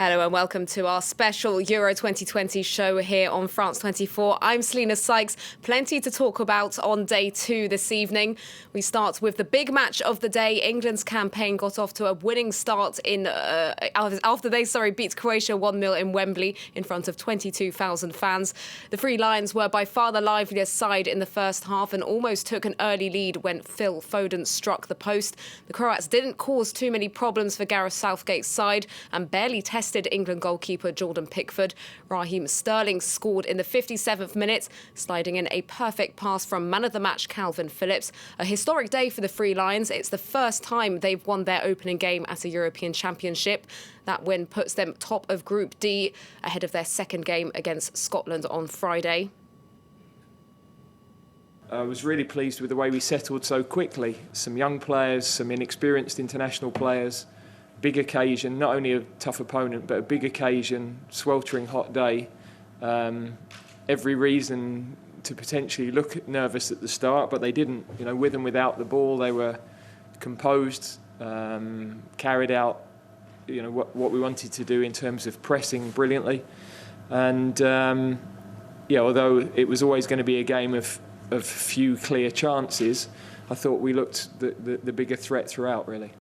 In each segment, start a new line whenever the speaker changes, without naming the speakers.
Hello and welcome to our special Euro 2020 show here on France 24. I'm Selina Sykes. Plenty to talk about on day two this evening. We start with the big match of the day. England's campaign got off to a winning start after they beat Croatia 1-0 in Wembley in front of 22,000 fans. The Three Lions were by far the liveliest side in the first half and almost took an early lead when Phil Foden struck the post. The Croats didn't cause too many problems for Gareth Southgate's side and barely tested England goalkeeper Jordan Pickford. Raheem Sterling scored in the 57th minute, sliding in a perfect pass from man of the match Calvin Phillips. A historic day for the Three Lions. It's the first time they've won their opening game at a European Championship. That win puts them top of Group D ahead of their second game against Scotland on Friday.
I was really pleased with the way we settled so quickly. Some young players, some inexperienced international players. Big occasion, not only a tough opponent, but a big occasion, sweltering hot day. Every reason to potentially look nervous at the start, but they didn't. You know, with and without the ball, they were composed, carried out, what we wanted to do in terms of pressing brilliantly. And although it was always going to be a game of few clear chances, I thought we looked the bigger threat throughout, really.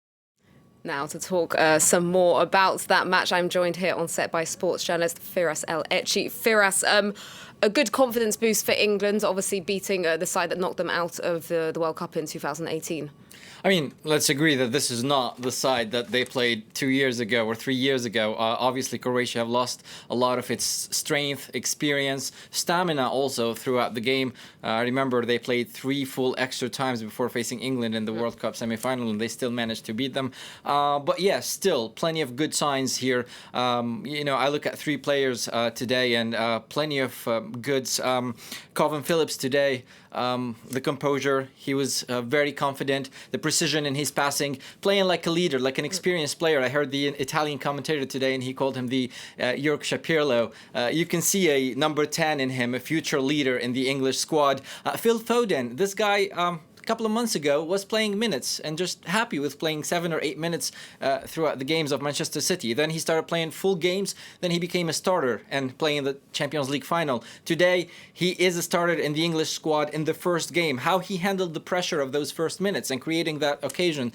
Now to talk some more about that match, I'm joined here on set by sports journalist Firas Echi. Firas, a good confidence boost for England, obviously beating the side that knocked them out of the World Cup in 2018.
I mean, let's agree that this is not the side that they played 2 years ago or 3 years ago. Obviously, Croatia have lost a lot of its strength, experience, stamina also throughout the game. I remember they played 3 full extra times before facing England in the World Cup semi-final, and they still managed to beat them. But yeah, still plenty of good signs here. I look at 3 players today and plenty of goods. Calvin Phillips today, the composure, he was very confident. The precision in his passing, playing like a leader, like an experienced player. I heard the Italian commentator today, and he called him the Yorkshire Pirlo. You can see a number 10 in him, a future leader in the English squad. Phil Foden, this guy... couple of months ago was playing minutes and just happy with playing 7 or 8 minutes throughout the games of Manchester City. Then he started playing full games. Then he became a starter and playing the Champions League final. Today, he is a starter in the English squad in the first game. How he handled the pressure of those first minutes and creating that occasion,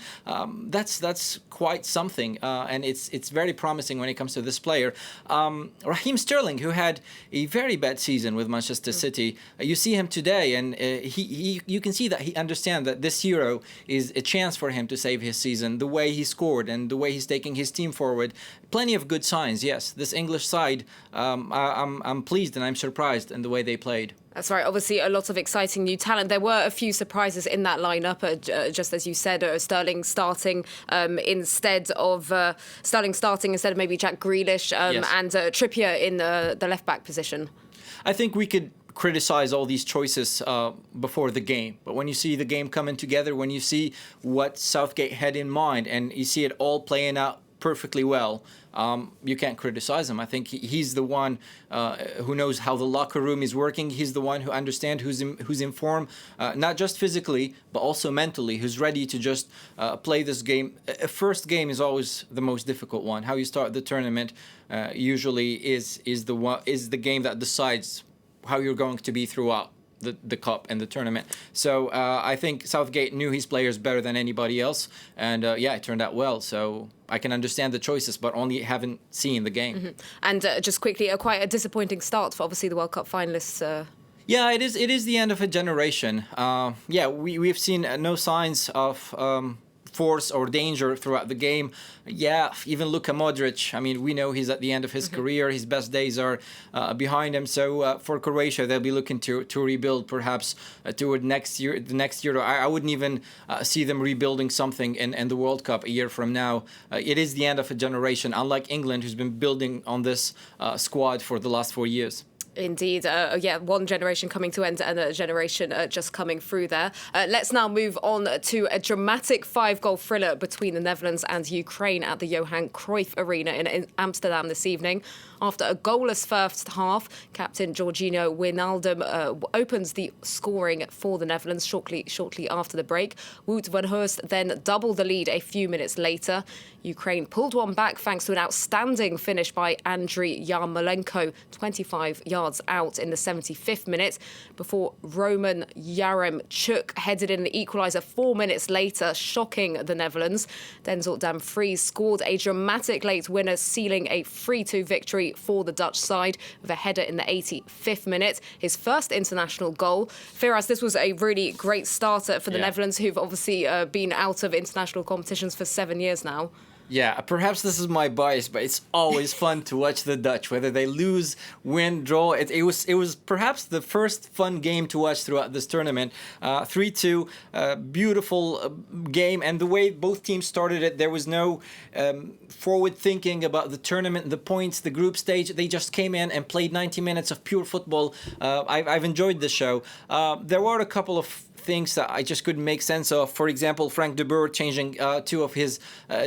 that's quite something. And it's very promising when it comes to this player. Raheem Sterling, who had a very bad season with Manchester City, you see him today, and you can see that he understands that this Euro is a chance for him to save his season. The way he scored and the way he's taking his team forward, plenty of good signs. Yes, this English side, I'm pleased and I'm surprised in the way they played.
That's right. Obviously, a lot of exciting new talent. There were a few surprises in that lineup, just as you said. Sterling starting instead of maybe Jack Grealish,
yes.
And Trippier in the left back position.
I think we could criticize all these choices before the game, but when you see the game coming together, when you see what Southgate had in mind, and you see it all playing out perfectly well, you can't criticize him. I think he's the one who knows how the locker room is working. He's the one who understands who's in form, not just physically, but also mentally, who's ready to just play this game. A first game is always the most difficult one. How you start the tournament usually is the game that decides how you're going to be throughout the cup and the tournament. So I think Southgate knew his players better than anybody else, and it turned out well. So I can understand the choices, but only haven't seen the game.
Mm-hmm. And just quickly, quite a disappointing start for obviously the World Cup finalists.
Yeah, it is. It is the end of a generation. We've seen no signs of force or danger throughout the game. Yeah, even Luka Modric, I mean, we know he's at the end of his career. His best days are behind him. So for Croatia, they'll be looking to rebuild perhaps toward the next year. I wouldn't even see them rebuilding something in the World Cup a year from now. It is the end of a generation, unlike England, who's been building on this squad for the last 4 years.
Indeed. One generation coming to end and a generation just coming through there. Let's now move on to a dramatic 5-goal thriller between the Netherlands and Ukraine at the Johan Cruyff Arena in Amsterdam this evening. After a goalless first half, captain Georginio Wijnaldum opens the scoring for the Netherlands shortly after the break. Wout van Hurst then doubled the lead a few minutes later. Ukraine pulled one back thanks to an outstanding finish by Andriy Yarmolenko, 25 yards out in the 75th minute, before Roman Yaremchuk headed in the equaliser 4 minutes later, shocking the Netherlands. Denzel Dumfries scored a dramatic late winner, sealing a 3-2 victory for the Dutch side with a header in the 85th minute, his first international goal. Firas, this was a really great starter for the Netherlands, who've obviously been out of international competitions for 7 years now.
Yeah, perhaps this is my bias, but it's always fun to watch the Dutch, whether they lose, win, draw. It was perhaps the first fun game to watch throughout this tournament. 3-2, beautiful game, and the way both teams started it, there was no forward thinking about the tournament, the points, the group stage. They just came in and played 90 minutes of pure football. I've enjoyed the show. There were a couple of things that I just couldn't make sense of. For example, Frank de Boer changing two of his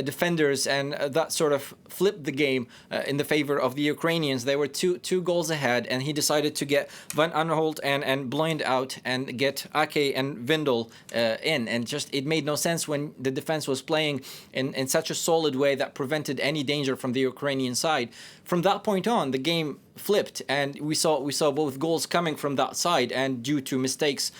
defenders, and that sort of flipped the game in the favor of the Ukrainians. They were two goals ahead, and he decided to get Van Aanholt and Blind out and get Ake and Windel in. And just it made no sense when the defense was playing in such a solid way that prevented any danger from the Ukrainian side. From that point on, the game flipped, and we saw both goals coming from that side, and due to mistakes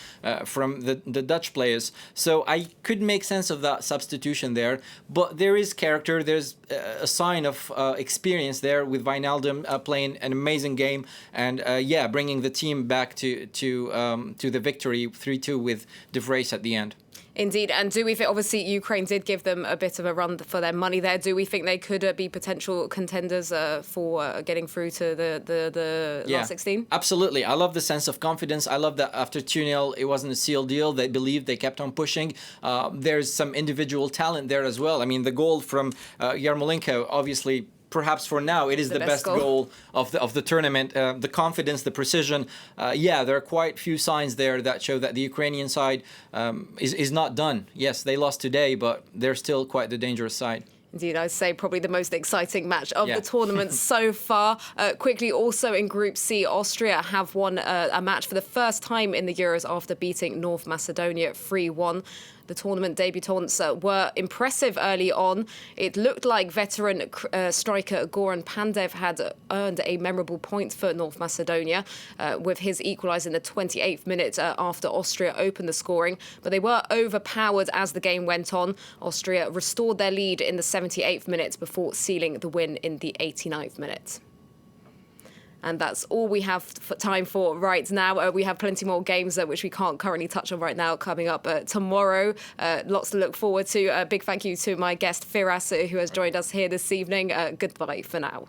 from the Dutch players. So I could make sense of that substitution there, but there is character. There's a sign of experience there with Wijnaldum playing an amazing game, and bringing the team back to the victory 3-2 with De Vries at the end.
Indeed, and do we think, obviously Ukraine did give them a bit of a run for their money there, do we think they could be potential contenders for getting through to the last 16?
Absolutely. I love the sense of confidence. I love that after 2-0 it wasn't a sealed deal. They believed, they kept on pushing. There's some individual talent there as well. I mean, the goal from Yarmolenko, obviously, perhaps for now, it is the best goal of the tournament. The confidence, the precision. There are quite few signs there that show that the Ukrainian side is not done. Yes, they lost today, but they're still quite the dangerous side.
Indeed, I'd say probably the most exciting match of the tournament so far. Quickly, also in Group C, Austria have won a match for the first time in the Euros after beating North Macedonia 3-1. The tournament debutants were impressive early on. It looked like veteran striker Goran Pandev had earned a memorable point for North Macedonia with his equaliser in the 28th minute after Austria opened the scoring. But they were overpowered as the game went on. Austria restored their lead in the 78th minute before sealing the win in the 89th minute. And that's all we have time for right now. We have plenty more games which we can't currently touch on right now coming up tomorrow. Lots to look forward to. A big thank you to my guest Firas, who has joined us here this evening. Goodbye for now.